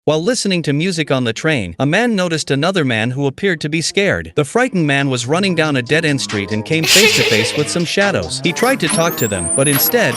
While listening to music on the train, a man noticed another man who appeared to be scared. The frightened man was running down a dead-end street and came face to face with some shadows. He tried to talk to them, but instead,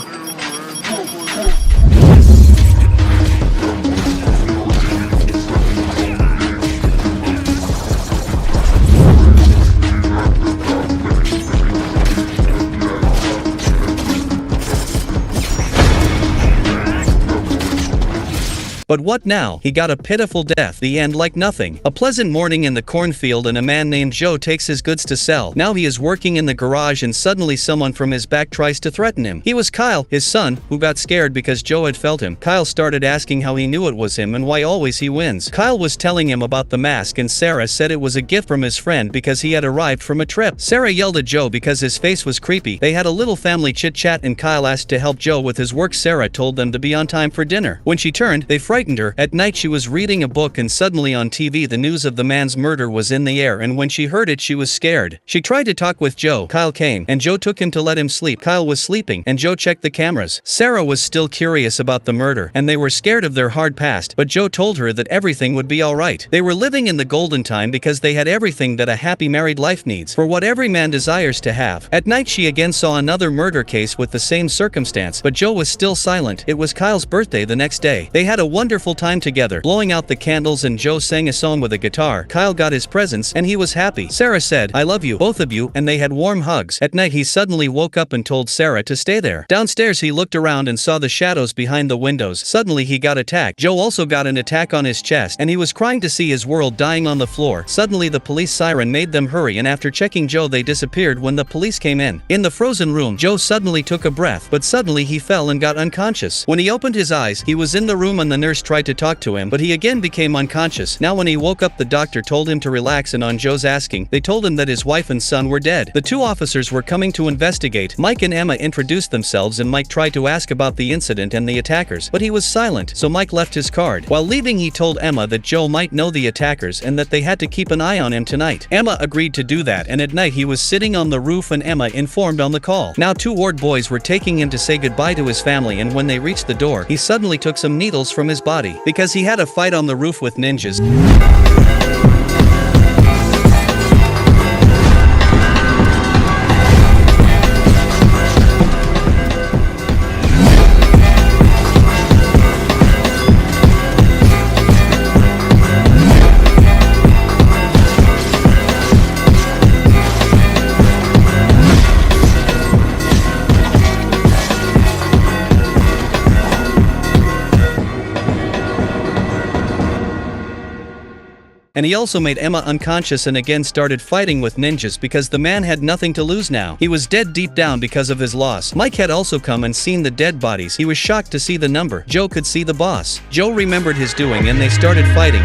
but what now? He got a pitiful death. The end. Like nothing. A pleasant morning in the cornfield and a man named Joe takes his goods to sell. Now he is working in the garage and suddenly someone from his back tries to threaten him. He was Kyle, his son, who got scared because Joe had felt him. Kyle started asking how he knew it was him and why always he wins. Kyle was telling him about the mask and Sarah said it was a gift from his friend because he had arrived from a trip. Sarah yelled at Joe because his face was creepy. They had a little family chit-chat and Kyle asked to help Joe with his work. Sarah told them to be on time for dinner. When she turned, they frightened her. At night she was reading a book and suddenly on TV the news of the man's murder was in the air, and when she heard it she was scared. She tried to talk with Joe. Kyle came, and Joe took him to let him sleep. Kyle was sleeping, and Joe checked the cameras. Sarah was still curious about the murder, and they were scared of their hard past, but Joe told her that everything would be alright. They were living in the golden time because they had everything that a happy married life needs, for what every man desires to have. At night she again saw another murder case with the same circumstance, but Joe was still silent. It was Kyle's birthday the next day. They had a wonderful time together, blowing out the candles, and Joe sang a song with a guitar. Kyle got his presents and he was happy. Sarah said, "I love you, both of you," and they had warm hugs. At night he suddenly woke up and told Sarah to stay there. Downstairs he looked around and saw the shadows behind the windows. Suddenly he got attacked. Joe also got an attack on his chest and he was crying to see his world dying on the floor. Suddenly the police siren made them hurry, and after checking Joe they disappeared when the police came in. In the frozen room, Joe suddenly took a breath, but suddenly he fell and got unconscious. When he opened his eyes, he was in the room and the nurse tried to talk to him, but he again became unconscious. Now when he woke up the doctor told him to relax, and on Joe's asking, they told him that his wife and son were dead. The two officers were coming to investigate. Mike and Emma introduced themselves and Mike tried to ask about the incident and the attackers, but he was silent, so Mike left his card. While leaving he told Emma that Joe might know the attackers and that they had to keep an eye on him tonight. Emma agreed to do that, and at night he was sitting on the roof and Emma informed on the call. Now two ward boys were taking him to say goodbye to his family, and when they reached the door, he suddenly took some needles from his body because he had a fight on the roof with ninjas. And he also made Emma unconscious and again started fighting with ninjas because the man had nothing to lose now. He was dead deep down because of his loss. Mike had also come and seen the dead bodies. He was shocked to see the number. Joe could see the boss. Joe remembered his doing and they started fighting.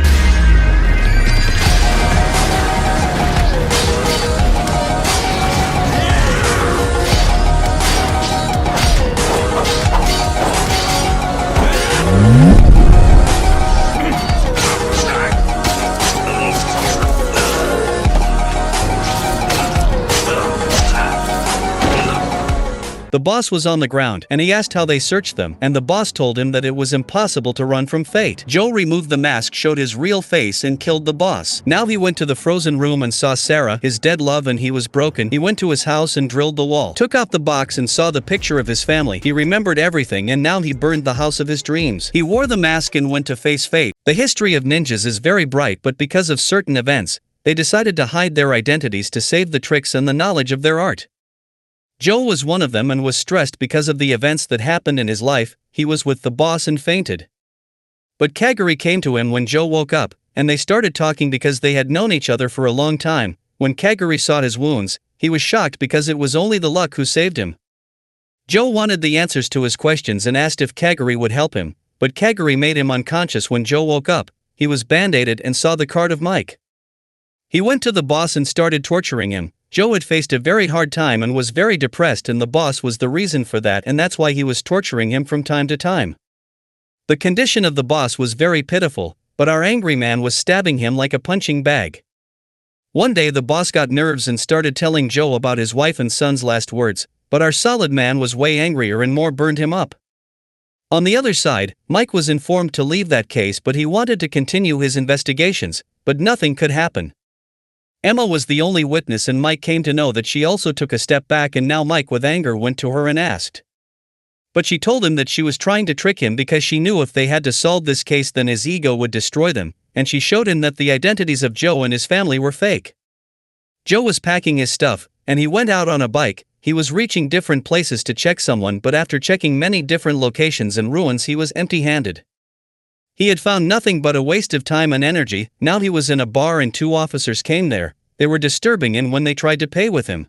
The boss was on the ground, and he asked how they searched them, and the boss told him that it was impossible to run from fate. Joe removed the mask, showed his real face, and killed the boss. Now he went to the frozen room and saw Sarah, his dead love, and he was broken. He went to his house and drilled the wall, took out the box and saw the picture of his family. He remembered everything, and now he burned the house of his dreams. He wore the mask and went to face fate. The history of ninjas is very bright, but because of certain events, they decided to hide their identities to save the tricks and the knowledge of their art. Joe was one of them and was stressed because of the events that happened in his life. He was with the boss and fainted. But Kaguri came to him when Joe woke up, and they started talking because they had known each other for a long time. When Kaguri saw his wounds, he was shocked because it was only the luck who saved him. Joe wanted the answers to his questions and asked if Kaguri would help him, but Kaguri made him unconscious when Joe woke up. He was band-aided and saw the card of Mike. He went to the boss and started torturing him. Joe had faced a very hard time and was very depressed, and the boss was the reason for that, and that's why he was torturing him from time to time. The condition of the boss was very pitiful, but our angry man was stabbing him like a punching bag. One day the boss got nerves and started telling Joe about his wife and son's last words, but our solid man was way angrier and more burned him up. On the other side, Mike was informed to leave that case, but he wanted to continue his investigations, but nothing could happen. Emma was the only witness, and Mike came to know that she also took a step back, and now Mike with anger went to her and asked. But she told him that she was trying to trick him because she knew if they had to solve this case then his ego would destroy them, and she showed him that the identities of Joe and his family were fake. Joe was packing his stuff, and he went out on a bike. He was reaching different places to check someone, but after checking many different locations and ruins he was empty-handed. He had found nothing but a waste of time and energy. Now he was in a bar and 2 officers came there. They were disturbing him when they tried to pay with him.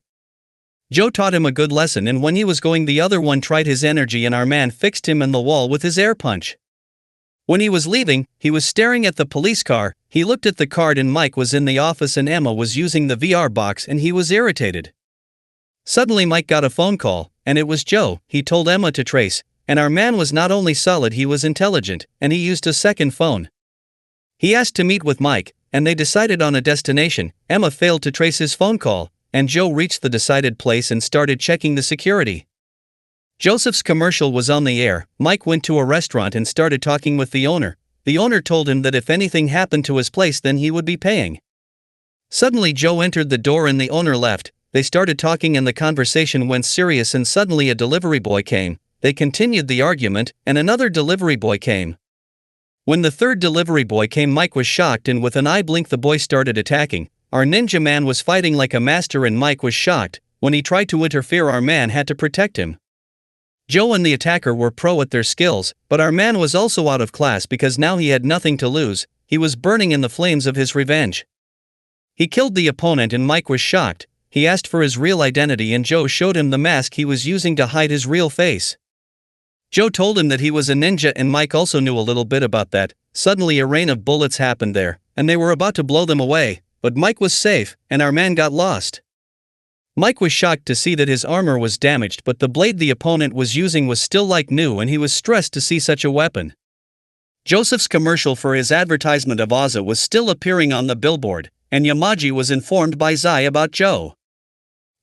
Joe taught him a good lesson, and when he was going the other one tried his energy and our man fixed him in the wall with his air punch. When he was leaving, he was staring at the police car. He looked at the card and Mike was in the office and Emma was using the VR box and he was irritated. Suddenly Mike got a phone call, and it was Joe. He told Emma to trace, and our man was not only solid, he was intelligent, and he used a second phone. He asked to meet with Mike, and they decided on a destination. Emma failed to trace his phone call, and Joe reached the decided place and started checking the security. Joseph's commercial was on the air. Mike went to a restaurant and started talking with the owner. The owner told him that if anything happened to his place then he would be paying. Suddenly Joe entered the door and the owner left. They started talking and the conversation went serious, and suddenly a delivery boy came. They continued the argument, and another delivery boy came. When the third delivery boy came, Mike was shocked, and with an eye blink the boy started attacking. Our ninja man was fighting like a master and Mike was shocked. When he tried to interfere, our man had to protect him. Joe and the attacker were pro at their skills, but our man was also out of class because now he had nothing to lose. He was burning in the flames of his revenge. He killed the opponent and Mike was shocked. He asked for his real identity and Joe showed him the mask he was using to hide his real face. Joe told him that he was a ninja and Mike also knew a little bit about that. Suddenly a rain of bullets happened there, and they were about to blow them away, but Mike was safe, and our man got lost. Mike was shocked to see that his armor was damaged, but the blade the opponent was using was still like new, and he was stressed to see such a weapon. Joseph's commercial for his advertisement of Ozza was still appearing on the billboard, and Yamaji was informed by Zai about Joe.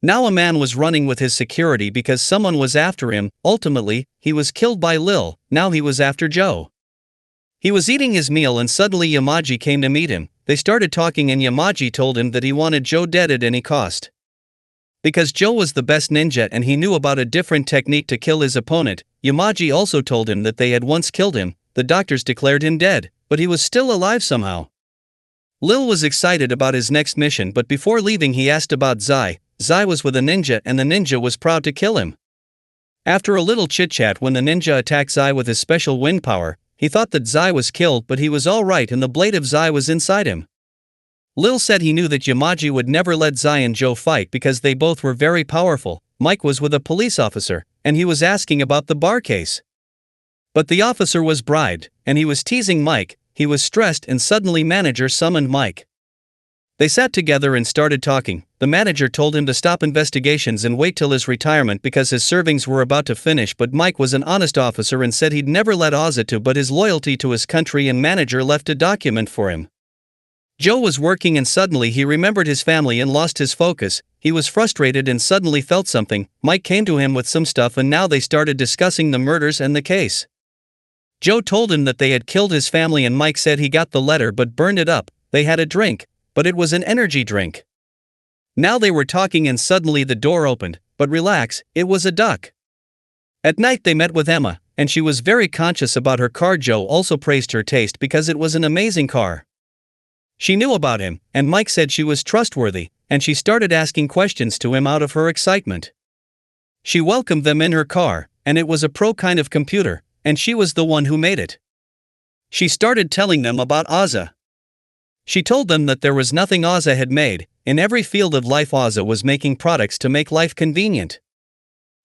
Now a man was running with his security because someone was after him. Ultimately, he was killed by Lil. Now he was after Joe. He was eating his meal and suddenly Yamaji came to meet him. They started talking and Yamaji told him that he wanted Joe dead at any cost. Because Joe was the best ninja and he knew about a different technique to kill his opponent, Yamaji also told him that they had once killed him. The doctors declared him dead, but he was still alive somehow. Lil was excited about his next mission, but before leaving he asked about Zai. Zai was with a ninja and the ninja was proud to kill him. After a little chit-chat, when the ninja attacked Zai with his special wind power, he thought that Zai was killed, but he was alright and the blade of Zai was inside him. Lil said he knew that Yamaji would never let Zai and Joe fight because they both were very powerful. Mike was with a police officer, and he was asking about the bar case. But the officer was bribed, and he was teasing Mike. He was stressed and suddenly manager summoned Mike. They sat together and started talking. The manager told him to stop investigations and wait till his retirement because his servings were about to finish, but Mike was an honest officer and said he'd never let Ozza to but his loyalty to his country, and manager left a document for him. Joe was working and suddenly he remembered his family and lost his focus. He was frustrated and suddenly felt something. Mike came to him with some stuff and now they started discussing the murders and the case. Joe told him that they had killed his family and Mike said he got the letter but burned it up. They had a drink, but it was an energy drink. Now they were talking and suddenly the door opened, but relax, it was a duck. At night they met with Emma, and she was very conscious about her car. Joe also praised her taste because it was an amazing car. She knew about him, and Mike said she was trustworthy, and she started asking questions to him out of her excitement. She welcomed them in her car, and it was a pro kind of computer, and she was the one who made it. She started telling them about Ozza. She told them that there was nothing Ozza had made. In every field of life Ozza was making products to make life convenient.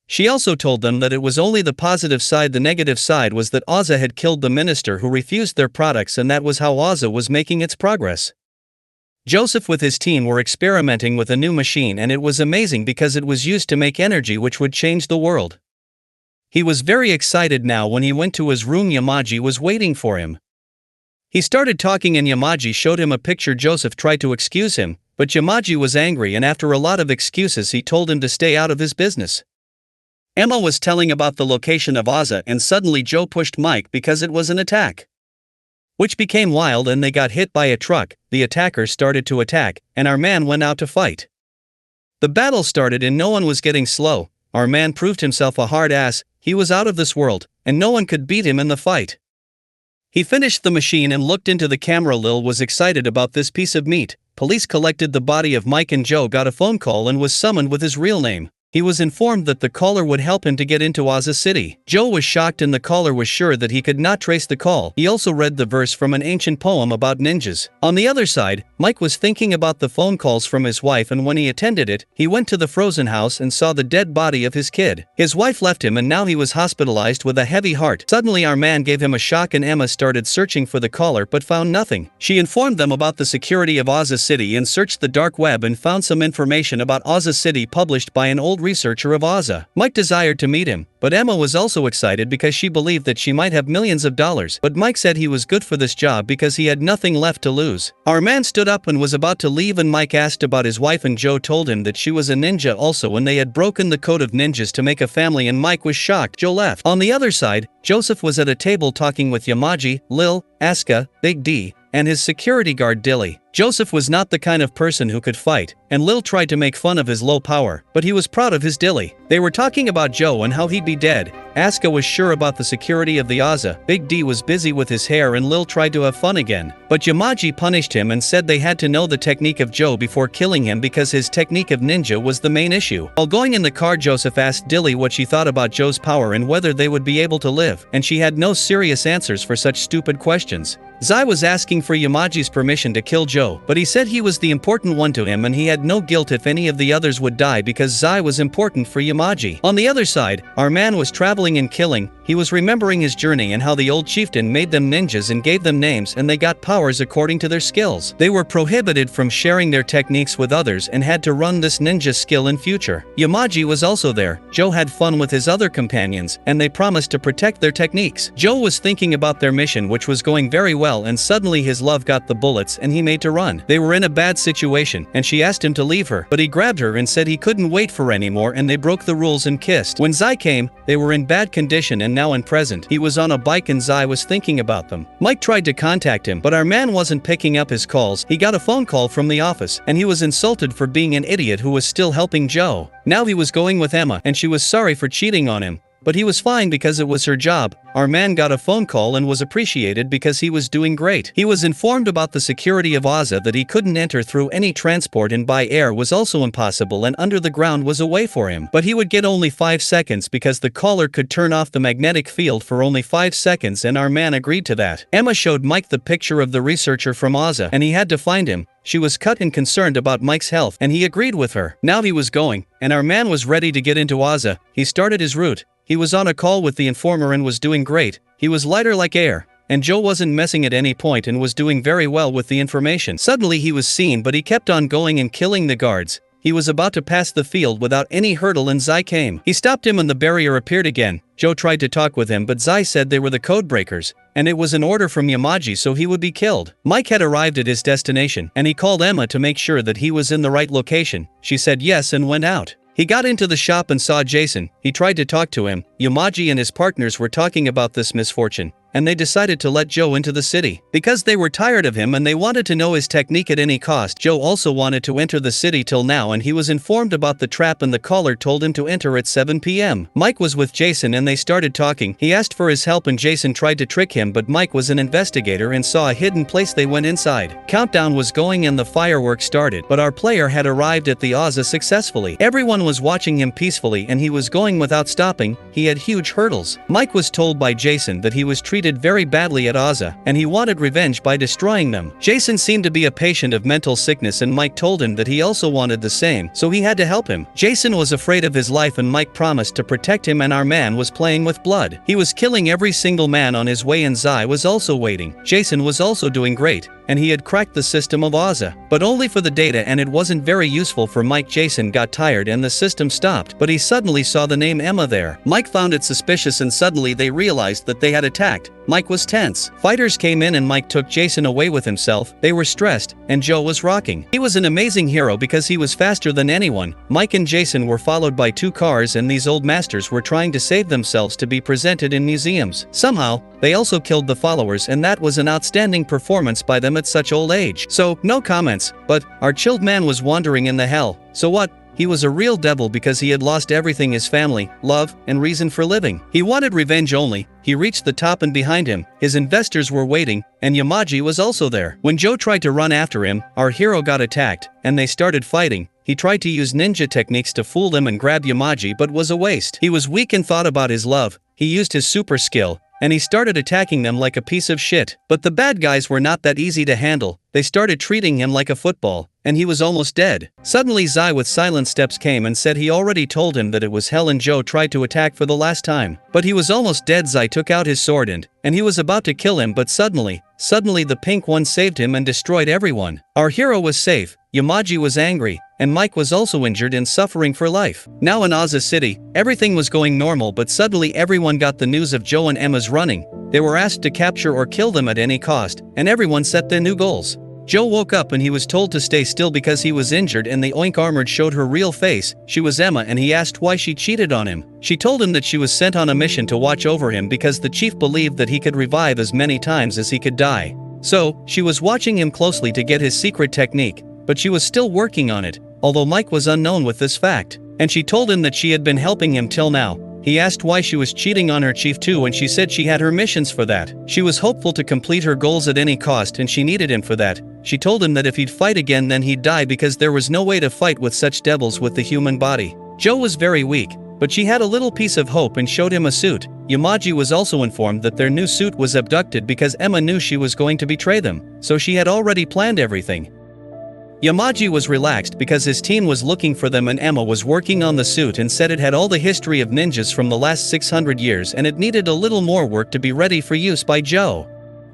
She also told them that it was only the positive side. The negative side was that Ozza had killed the minister who refused their products, and that was how Ozza was making its progress. Joseph with his team were experimenting with a new machine, and it was amazing because it was used to make energy which would change the world. He was very excited now. When he went to his room, Yamaji was waiting for him. He started talking and Yamaji showed him a picture. Joseph tried to excuse him, but Yamaji was angry, and after a lot of excuses he told him to stay out of his business. Emma was telling about the location of Ozza and suddenly Joe pushed Mike because it was an attack, which became wild and they got hit by a truck. The attackers started to attack, and our man went out to fight. The battle started and no one was getting slow. Our man proved himself a hard ass, he was out of this world, and no one could beat him in the fight. He finished the machine and looked into the camera. Lil was excited about this piece of meat. Police collected the body of Mike and Joe got a phone call and was summoned with his real name. He was informed that the caller would help him to get into Ozza City. Joe was shocked and the caller was sure that he could not trace the call. He also read the verse from an ancient poem about ninjas. On the other side, Mike was thinking about the phone calls from his wife, and when he attended it, he went to the frozen house and saw the dead body of his kid. His wife left him and now he was hospitalized with a heavy heart. Suddenly our man gave him a shock and Emma started searching for the caller but found nothing. She informed them about the security of Ozza City and searched the dark web and found some information about Ozza City published by an old researcher of Ozza. Mike desired to meet him, but Emma was also excited because she believed that she might have millions of dollars. But Mike said he was good for this job because he had nothing left to lose. Our man stood up and was about to leave and Mike asked about his wife and Joe told him that she was a ninja also and they had broken the code of ninjas to make a family, and Mike was shocked. Joe left. On the other side, Joseph was at a table talking with Yamaji, Lil, Aska, Big D, and his security guard Dilly. Joseph was not the kind of person who could fight, and Lil tried to make fun of his low power, but he was proud of his Dilly. They were talking about Joe and how he'd be dead. Aska was sure about the security of the Ozza. Big D was busy with his hair and Lil tried to have fun again. But Yamaji punished him and said they had to know the technique of Joe before killing him because his technique of ninja was the main issue. While going in the car, Joseph asked Dilly what she thought about Joe's power and whether they would be able to live, and she had no serious answers for such stupid questions. Zai was asking for Yamaji's permission to kill Joe, but he said he was the important one to him and he had no guilt if any of the others would die because Zai was important for Yamaji. On the other side, our man was traveling and killing. He was remembering his journey and how the old chieftain made them ninjas and gave them names and they got powers according to their skills. They were prohibited from sharing their techniques with others and had to run this ninja skill in future. Yamaji was also there. Joe had fun with his other companions and they promised to protect their techniques. Joe was thinking about their mission, which was going very well, and suddenly his love got the bullets and he made to run. They were in a bad situation and she asked him to leave her, but he grabbed her and said he couldn't wait for anymore and they broke the rules and kissed. When Zai came, they were in bad condition and now in present. He was on a bike and Zai was thinking about them. Mike tried to contact him, but our man wasn't picking up his calls. He got a phone call from the office and he was insulted for being an idiot who was still helping Joe. Now he was going with Emma and she was sorry for cheating on him, but he was fine because it was her job. Our man got a phone call and was appreciated because he was doing great. He was informed about the security of Ozza, that he couldn't enter through any transport and by air was also impossible and under the ground was a way for him. But he would get only 5 seconds because the caller could turn off the magnetic field for only 5 seconds and our man agreed to that. Emma showed Mike the picture of the researcher from Ozza and he had to find him. She was cut and concerned about Mike's health and he agreed with her. Now he was going, and our man was ready to get into Ozza. He started his route. He was on a call with the informer and was doing great. He was lighter like air, and Joe wasn't messing at any point and was doing very well with the information. Suddenly he was seen, but he kept on going and killing the guards. He was about to pass the field without any hurdle and Zai came. He stopped him and the barrier appeared again. Joe tried to talk with him, but Zai said they were the code breakers, and it was an order from Yamaji so he would be killed. Mike had arrived at his destination, and he called Emma to make sure that he was in the right location. She said yes and went out. He got into the shop and saw Jason. He tried to talk to him. Yamaji and his partners were talking about this misfortune, and they decided to let Joe into the city because they were tired of him and they wanted to know his technique at any cost. Joe also wanted to enter the city till now and he was informed about the trap and the caller told him to enter at 7 p.m. Mike was with Jason and they started talking. He asked for his help and Jason tried to trick him, but Mike was an investigator and saw a hidden place. They went inside. Countdown was going and the fireworks started, but our player had arrived at the Ozza successfully. Everyone was watching him peacefully and he was going without stopping. He had huge hurdles. Mike was told by Jason that he was treated very badly at Ozza, and he wanted revenge by destroying them. Jason seemed to be a patient of mental sickness and Mike told him that he also wanted the same, so he had to help him. Jason was afraid of his life and Mike promised to protect him, and our man was playing with blood. He was killing every single man on his way and Zai was also waiting. Jason was also doing great, and he had cracked the system of Ozza, but only for the data and it wasn't very useful for Mike. Jason got tired and the system stopped, but he suddenly saw the name Emma there. Mike found it suspicious and suddenly they realized that they had attacked. Mike was tense. Fighters came in and Mike took Jason away with himself. They were stressed, and Joe was rocking. He was an amazing hero because he was faster than anyone. Mike and Jason were followed by 2 cars, and these old masters were trying to save themselves to be presented in museums. Somehow, they also killed the followers, and that was an outstanding performance by them at such old age. So, no comments, but our chilled man was wandering in the hell. So what? He was a real devil because he had lost everything: his family, love, and reason for living. He wanted revenge only. He reached the top, and behind him, his investors were waiting, and Yamaji was also there. When Joe tried to run after him, our hero got attacked, and they started fighting. He tried to use ninja techniques to fool them and grab Yamaji, but was a waste. He was weak and thought about his love. He used his super skill, and he started attacking them like a piece of shit. But the bad guys were not that easy to handle. They started treating him like a football, and he was almost dead. Suddenly Zai with silent steps came and said he already told him that it was hell, and Joe tried to attack for the last time. But he was almost dead. Zai took out his sword and he was about to kill him, but suddenly the pink one saved him and destroyed everyone. Our hero was safe. Yamaji was angry, and Mike was also injured and suffering for life. Now in Oza City, everything was going normal, but suddenly everyone got the news of Joe and Emma's running. They were asked to capture or kill them at any cost, and everyone set their new goals. Joe woke up and he was told to stay still because he was injured, and the Oink Armored showed her real face. She was Emma, and he asked why she cheated on him. She told him that she was sent on a mission to watch over him because the chief believed that he could revive as many times as he could die. So, she was watching him closely to get his secret technique, but she was still working on it, although Mike was unknown with this fact. And she told him that she had been helping him till now. He asked why she was cheating on her chief too, and she said she had her missions for that. She was hopeful to complete her goals at any cost, and she needed him for that. She told him that if he'd fight again then he'd die because there was no way to fight with such devils with the human body. Joe was very weak, but she had a little piece of hope and showed him a suit. Yamaji was also informed that their new suit was abducted because Emma knew she was going to betray them, so she had already planned everything. Yamaji was relaxed because his team was looking for them, and Emma was working on the suit and said it had all the history of ninjas from the last 600 years and it needed a little more work to be ready for use by Joe.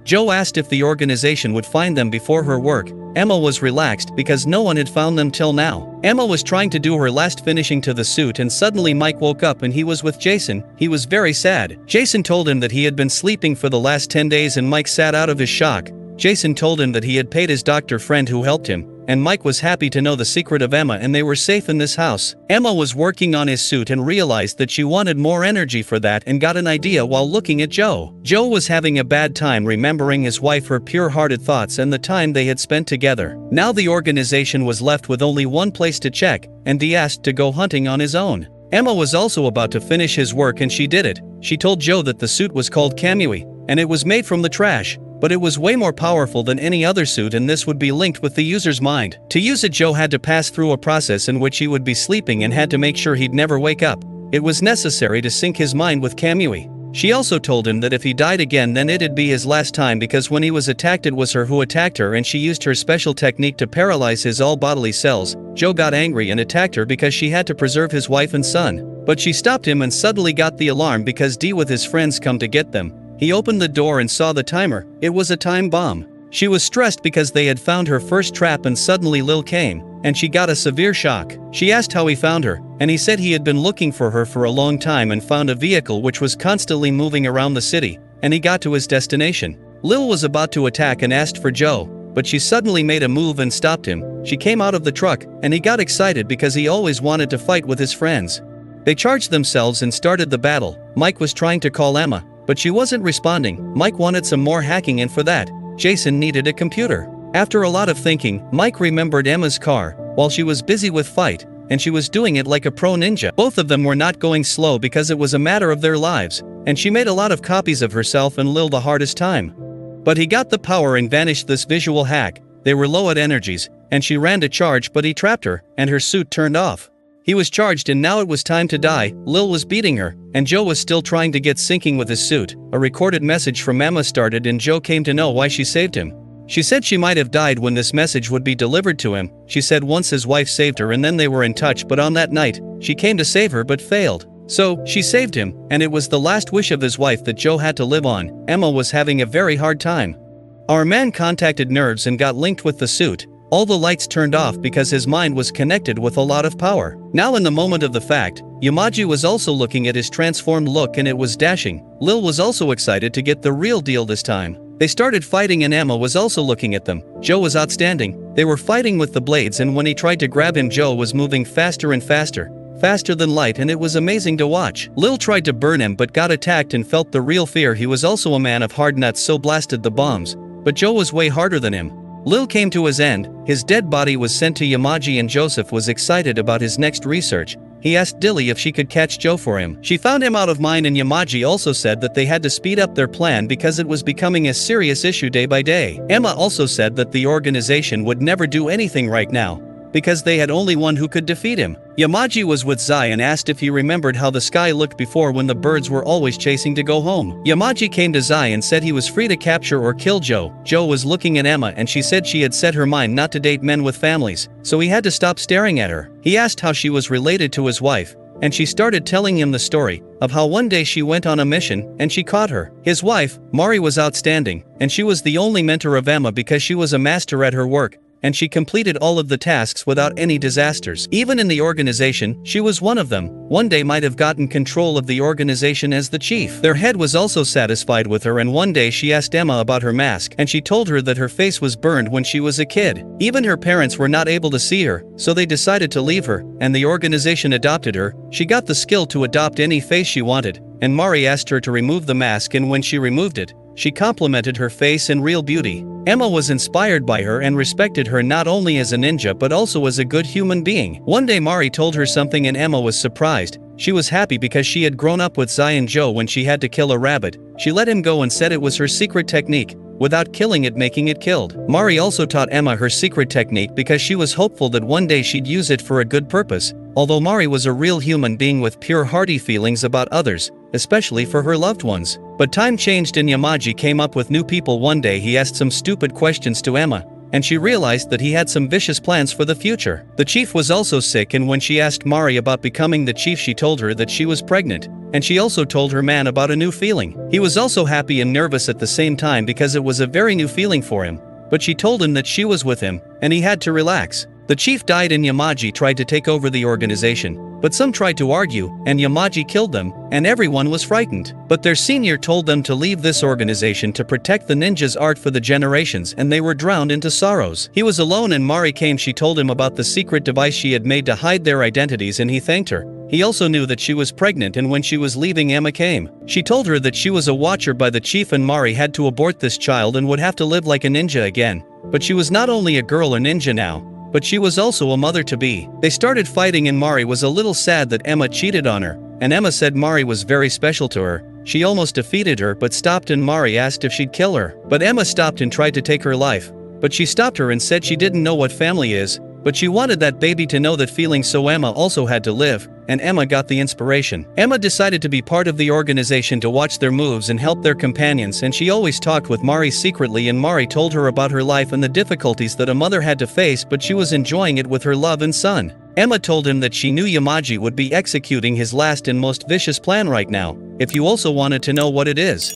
Joe asked if the organization would find them before her work. Emma was relaxed because no one had found them till now. Emma was trying to do her last finishing to the suit, and suddenly Mike woke up and he was with Jason. He was very sad. Jason told him that he had been sleeping for the last 10 days, and Mike sat out of his shock. Jason told him that he had paid his doctor friend who helped him, and Mike was happy to know the secret of Emma and they were safe in this house. Emma was working on his suit and realized that she wanted more energy for that and got an idea while looking at Joe. Joe was having a bad time remembering his wife, her pure-hearted thoughts, and the time they had spent together. Now the organization was left with only one place to check, and he asked to go hunting on his own. Emma was also about to finish his work and she did it. She told Joe that the suit was called Kamui, and it was made from the trash. But it was way more powerful than any other suit, and this would be linked with the user's mind. To use it, Joe had to pass through a process in which he would be sleeping and had to make sure he'd never wake up. It was necessary to sync his mind with Kamui. She also told him that if he died again then it'd be his last time, because when he was attacked it was her who attacked her, and she used her special technique to paralyze his all bodily cells. Joe got angry and attacked her because she had to preserve his wife and son. But she stopped him and suddenly got the alarm because D with his friends come to get them. He opened the door and saw the timer. It was a time bomb. She was stressed because they had found her first trap, and suddenly Lil came, and she got a severe shock. She asked how he found her, and he said he had been looking for her for a long time and found a vehicle which was constantly moving around the city, and he got to his destination. Lil was about to attack and asked for Joe, but she suddenly made a move and stopped him. She came out of the truck, and he got excited because he always wanted to fight with his friends. They charged themselves and started the battle. Mike was trying to call Emma, but she wasn't responding. Mike wanted some more hacking, and for that, Jason needed a computer. After a lot of thinking, Mike remembered Emma's car while she was busy with fight, and she was doing it like a pro ninja. Both of them were not going slow because it was a matter of their lives, and she made a lot of copies of herself and Lil the hardest time. But he got the power and vanished this visual hack. They were low at energies, and she ran to charge, but he trapped her, and her suit turned off. He was charged and now it was time to die. Lil was beating her, and Joe was still trying to get syncing with his suit. A recorded message from Emma started and Joe came to know why she saved him. She said she might have died when this message would be delivered to him. She said once his wife saved her and then they were in touch, but on that night, she came to save her but failed. So, she saved him, and it was the last wish of his wife that Joe had to live on. Emma was having a very hard time. Our man contacted nerves and got linked with the suit. All the lights turned off because his mind was connected with a lot of power. Now in the moment of the fact, Yamaji was also looking at his transformed look and it was dashing. Lil was also excited to get the real deal this time. They started fighting and Emma was also looking at them. Joe was outstanding. They were fighting with the blades and when he tried to grab him Joe was moving faster and faster. Faster than light and it was amazing to watch. Lil tried to burn him but got attacked and felt the real fear. He was also a man of hard nuts so blasted the bombs. But Joe was way harder than him. Lil came to his end. His dead body was sent to Yamaji and Joseph was excited about his next research. He asked Dilly if she could catch Joe for him. She found him out of mind and Yamaji also said that they had to speed up their plan because it was becoming a serious issue day by day. Emma also said that the organization would never do anything right now, because they had only one who could defeat him. Yamaji was with Zai and asked if he remembered how the sky looked before when the birds were always chasing to go home. Yamaji came to Zai and said he was free to capture or kill Joe. Joe was looking at Emma and she said she had set her mind not to date men with families, so he had to stop staring at her. He asked how she was related to his wife, and she started telling him the story of how one day she went on a mission and she caught her. His wife, Mari, was outstanding, and she was the only mentor of Emma because she was a master at her work, and she completed all of the tasks without any disasters. Even in the organization, she was one of them. One day might have gotten control of the organization as the chief. Their head was also satisfied with her and one day she asked Emma about her mask and she told her that her face was burned when she was a kid. Even her parents were not able to see her, so they decided to leave her, and the organization adopted her. She got the skill to adopt any face she wanted, and Mari asked her to remove the mask and when she removed it, she complimented her face and real beauty. Emma was inspired by her and respected her not only as a ninja but also as a good human being. One day Mari told her something and Emma was surprised. She was happy because she had grown up with Zai and Joe when she had to kill a rabbit. She let him go and said it was her secret technique, without killing it making it killed. Mari also taught Emma her secret technique because she was hopeful that one day she'd use it for a good purpose. Although Mari was a real human being with pure hearty feelings about others, especially for her loved ones. But time changed and Yamaji came up with new people. One day he asked some stupid questions to Emma, and she realized that he had some vicious plans for the future. The chief was also sick and when she asked Mari about becoming the chief she told her that she was pregnant, and she also told her man about a new feeling. He was also happy and nervous at the same time because it was a very new feeling for him, but she told him that she was with him, and he had to relax. The chief died and Yamaji tried to take over the organization, but some tried to argue, and Yamaji killed them, and everyone was frightened. But their senior told them to leave this organization to protect the ninja's art for the generations and they were drowned into sorrows. He was alone and Mari came. She told him about the secret device she had made to hide their identities and he thanked her. He also knew that she was pregnant and when she was leaving Emma came. She told her that she was a watcher by the chief and Mari had to abort this child and would have to live like a ninja again. But she was not only a girl or ninja now, but she was also a mother-to-be. They started fighting and Mari was a little sad that Emma cheated on her, and Emma said Mari was very special to her. She almost defeated her but stopped and Mari asked if she'd kill her. But Emma stopped and tried to take her life. But she stopped her and said she didn't know what family is, but she wanted that baby to know that feeling, so Emma also had to live, and Emma got the inspiration. Emma decided to be part of the organization to watch their moves and help their companions, and she always talked with Mari secretly and Mari told her about her life and the difficulties that a mother had to face, but she was enjoying it with her love and son. Emma told him that she knew Yamaji would be executing his last and most vicious plan right now. If you also wanted to know what it is,